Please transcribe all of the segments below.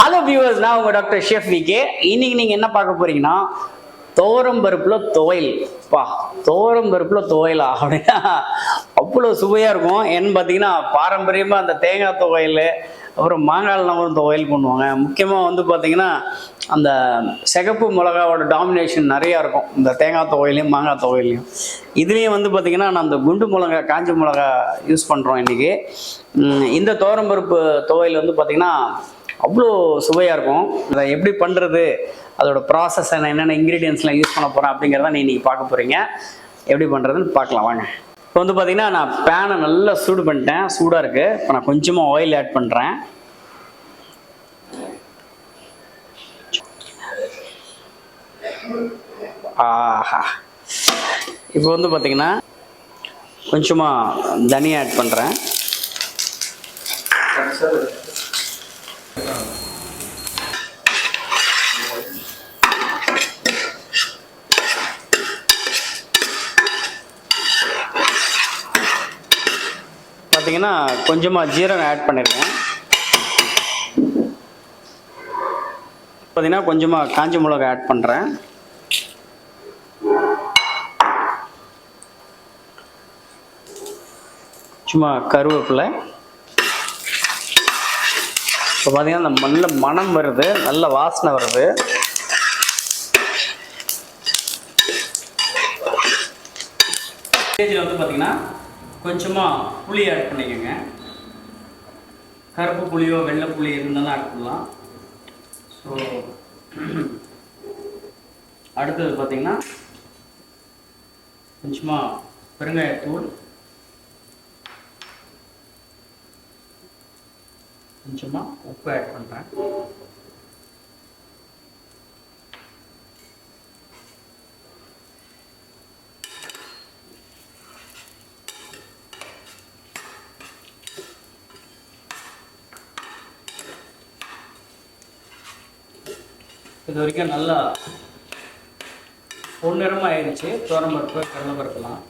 Hello viewers, நான் உங்க doctor chef VK. இன்னைக்கு நீங்க என்ன பார்க்க போறீங்கன்னா துவரம் பருப்புல துவையல். துவரம் பருப்புல துவையலா அப்படின்னா அவ்வளோ சுவையா இருக்கும். என்ன பார்த்தீங்கன்னா பாரம்பரியமா அந்த தேங்காய் துவையல், அப்புறம் மாங்காய்லாம் ஒரு துவையல் பண்ணுவாங்க. முக்கியமாக வந்து பார்த்தீங்கன்னா அந்த சிகப்பு மிளகாவோட டாமினேஷன் நிறையா இருக்கும் இந்த தேங்காய் துவையிலையும் மாங்காய் துவையிலையும். இதுலேயும் வந்து பார்த்தீங்கன்னா நான் அந்த குண்டு மிளகா, காஞ்ச மிளகா யூஸ் பண்ணுறோம் இன்றைக்கி. இந்த துவரம் பருப்பு துவையல் வந்து பார்த்திங்கன்னா அவ்வளோ சுவையாக இருக்கும். அதை எப்படி பண்ணுறது, அதோட ப்ராசஸ் என்னென்ன இன்க்ரீடியன்ஸ்லாம் யூஸ் பண்ண போகிறேன் அப்படிங்கிறத நீ இன்றைக்கி பார்க்க போகிறீங்க. எப்படி பண்ணுறதுன்னு பார்க்கலாம் வாங்க. இப்போ வந்து பார்த்திங்கன்னா நான் பேனை நல்லா சூடு பண்ணிட்டேன், சூடாக இருக்குது. இப்போ நான் கொஞ்சமாக ஆயில் ஆட் பண்ணுறேன். ஆஹா, இப்போ வந்து பார்த்திங்கன்னா கொஞ்சமாக தனியா ஆட் பண்ணுறேன். பார்த்தீங்கன்னா கொஞ்சமாக ஜீரகம் ஆட் பண்ணிருக்கேன். பார்த்தீங்கன்னா கொஞ்சமாக காஞ்ச மிளகா ஆட் பண்ணுறேன். சும்மா கருவேப்பிலை. இப்போ பார்த்தீங்கன்னா அந்த நல்ல மணம் வருது, நல்ல வாசனை வருது. ஸ்டேஜில் வந்து பார்த்தீங்கன்னா கொஞ்சமாக புளி ஆட் பண்ணிக்கோங்க. கருப்பு புளியோ வெள்ளை புளி இருந்தாலும் ஆட் பண்ணலாம். ஸோ அடுத்தது பார்த்தீங்கன்னா கொஞ்சமாக பெருங்காயத்தூள், கொஞ்சமாக உப்பு ஆட் பண்ணுறேன். இது வரைக்கும் நல்லா பொன்னிறமாக ஆயிடுச்சு துவரம் பருப்பு, கடலை பருப்புலாம்.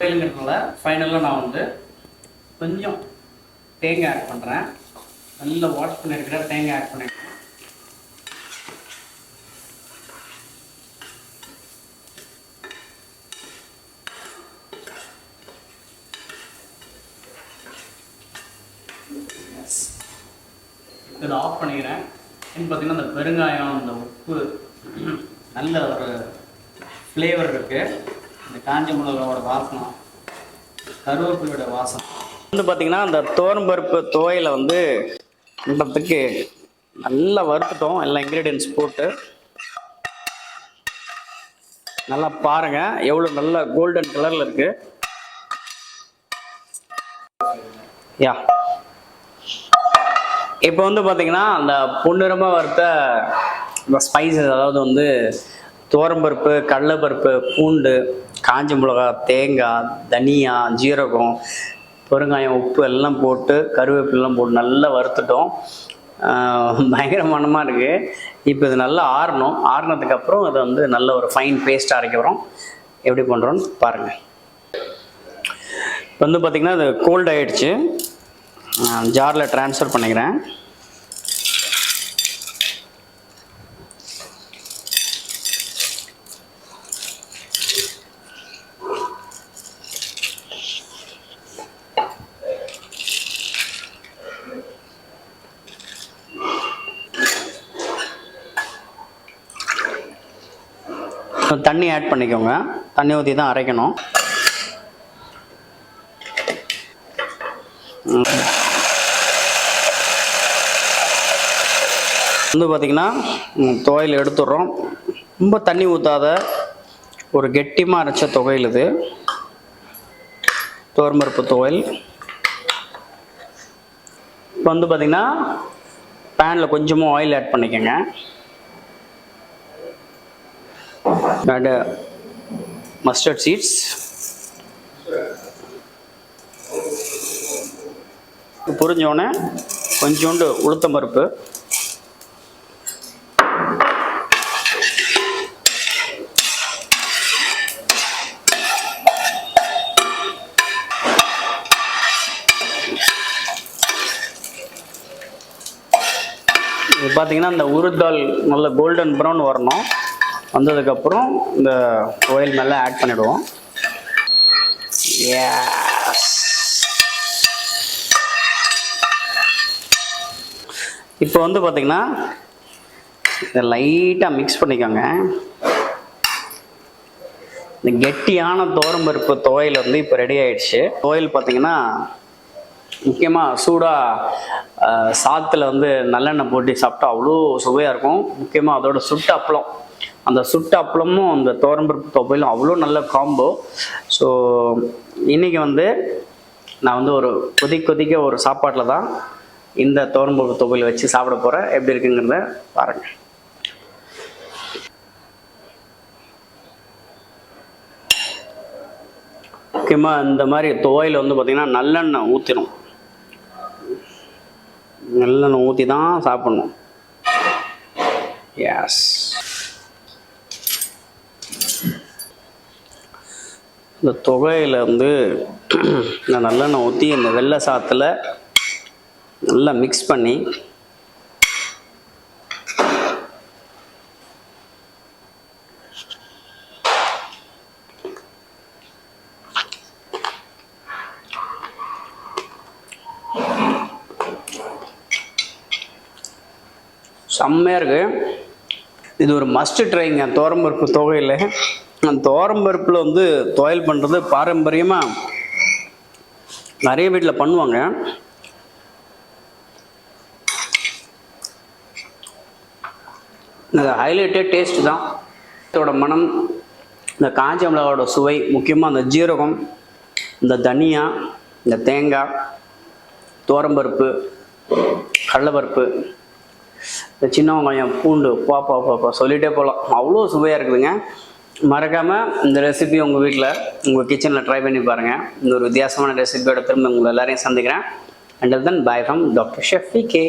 வேலுங்கிறதுனால ஃபைனலாக நான் வந்து கொஞ்சம் தேங்காய் ஆட் பண்ணுறேன். நல்லா வாஷ் பண்ணியிருக்கிற தேங்காய் ஆட் பண்ணியிருக்கேன். இதை ஆஃப் பண்ணிக்கிறேன். பார்த்தீங்கன்னா இந்த பெருங்காயம், இந்த உப்பு, நல்ல ஒரு ஃப்ளேவர் இருக்குது. இந்த காஞ்ச மிளகாவோட வாசனம், கருவேப்பிலையோட வாசனம் வந்து பார்த்திங்கன்னா அந்த துவரம் பருப்பு துவையில வந்து பண்ணுறதுக்கு நல்லா வறுத்துட்டோம். எல்லா இன்க்ரீடியன்ஸ் போட்டு நல்லா பாருங்கள் எவ்வளோ நல்லா கோல்டன் கலரில் இருக்குது. யா, இப்போ வந்து பார்த்தீங்கன்னா அந்த பொன்னிறமாக வறுத்த இந்த ஸ்பைசஸ், அதாவது வந்து துவரம்பருப்பு, கடலைப்பருப்பு, பூண்டு, காஞ்ச மிளகா, தேங்காய், தனியா, ஜீரகம், பெருங்காயம், உப்பு எல்லாம் போட்டு கருவேப்பிலாம் போட்டு நல்லா வறுத்துட்டோம். பயங்கர மனமாக இருக்குது. இப்போ இது நல்லா ஆறணும். ஆறினதுக்கப்புறம் அதை வந்து நல்ல ஒரு ஃபைன் பேஸ்ட்டாக அரைக்கிறோம். எப்படி பண்ணுறோன்னு பாருங்கள். இப்போ வந்து பார்த்திங்கன்னா அது கோல்ட் ஆகிடுச்சு. ஜாரில் ட்ரான்ஸ்ஃபர் பண்ணிக்கிறேன். தண்ணி ஆட் பண்ணிக்கோங்க. தண்ணி ஊற்றி தான் அரைக்கணும். வந்து பார்த்திங்கன்னா துவையல் எடுத்துடுறோம். ரொம்ப தண்ணி ஊற்றாத ஒரு கெட்டிமாக அரைச்ச துவையல் இது, துவரம்பருப்பு துவையல். இப்போ வந்து பார்த்திங்கன்னா பேனில் கொஞ்சமாக ஆயில் ஆட் பண்ணிக்கோங்க. அண்ட் மஸ்டர்ட் சீட்ஸ், பொரிஞ்சோடனே கொஞ்சோண்டு உளுத்தம் பருப்பு, பார்த்தீங்கன்னா இந்த உருதால் நல்ல கோல்டன் ப்ரௌன் வரணும். வந்ததுக்கப்புறம் இந்த ஆயில் மேலே ஆட் பண்ணிவிடுவோம். இப்போ வந்து பார்த்தீங்கன்னா இதை லைட்டாக மிக்ஸ் பண்ணிக்கோங்க. இந்த கெட்டியான துவரம்பருப்பு துவையல் வந்து இப்போ ரெடி ஆயிடுச்சு. துவையல் பார்த்தீங்கன்னா முக்கியமாக சூடாக சாத்தில் வந்து நல்லெண்ணெய் போட்டு சாப்பிட்டா அவ்வளோ சுவையாக இருக்கும். முக்கியமாக அதோட சுட்ட அப்பளம், அந்த சுட்ட அப்பளமும் அந்த துவரம்பருப்பு துவையலும் அவ்வளோ நல்ல காம்போ. ஸோ இன்றைக்கி வந்து நான் வந்து ஒரு கொதிக்க ஒரு சாப்பாட்டில் தான் இந்த துவரம்பருப்பு துவையல் வச்சு சாப்பிட போகிறேன். எப்படி இருக்குங்கிறத பாருங்கள். முக்கியமாக இந்த மாதிரி துவையல் வந்து பார்த்திங்கன்னா நல்லெண்ணெய் ஊற்றிடும். நல்லெண்ணெய் ஊற்றி தான் சாப்பிட்ணும். எஸ், இந்த துவையில் வந்து இந்த நல்லெண்ணெய் ஊற்றி இந்த வெள்ளை சாத்தில் நல்லா மிக்ஸ் பண்ணி செம்மையாக இருக்குது. இது ஒரு மஸ்ட் ட்ரைங்க துவரம்பருப்பு துவையல். அந்த துவரம்பருப்பில் வந்து துவையல் பண்ணுறது பாரம்பரியமாக நிறைய வீட்டில் பண்ணுவாங்க. இந்த ஹைலைட்டே டேஸ்ட் தான். இதோட மனம், இந்த காஞ்ச மிளகாவோட சுவை, முக்கியமாக அந்த ஜீரகம், இந்த தனியா, இந்த தேங்காய், துவரம்பருப்பு, கடலைப்பருப்பு, இந்த சின்ன வெங்காயம், பூண்டு, பாப்பா சொல்லிகிட்டே போகலாம். அவ்வளோ சுவையாக இருக்குதுங்க. மறக்காமல் இந்த ரெசிபி உங்கள் வீட்டில் உங்கள் கிச்சனில் ட்ரை பண்ணி பாருங்கள். இந்த ஒரு வித்தியாசமான ரெசிபியோட திரும்ப உங்களை எல்லாரையும் சந்திக்கிறேன். Until then, bye from doctor chef VK.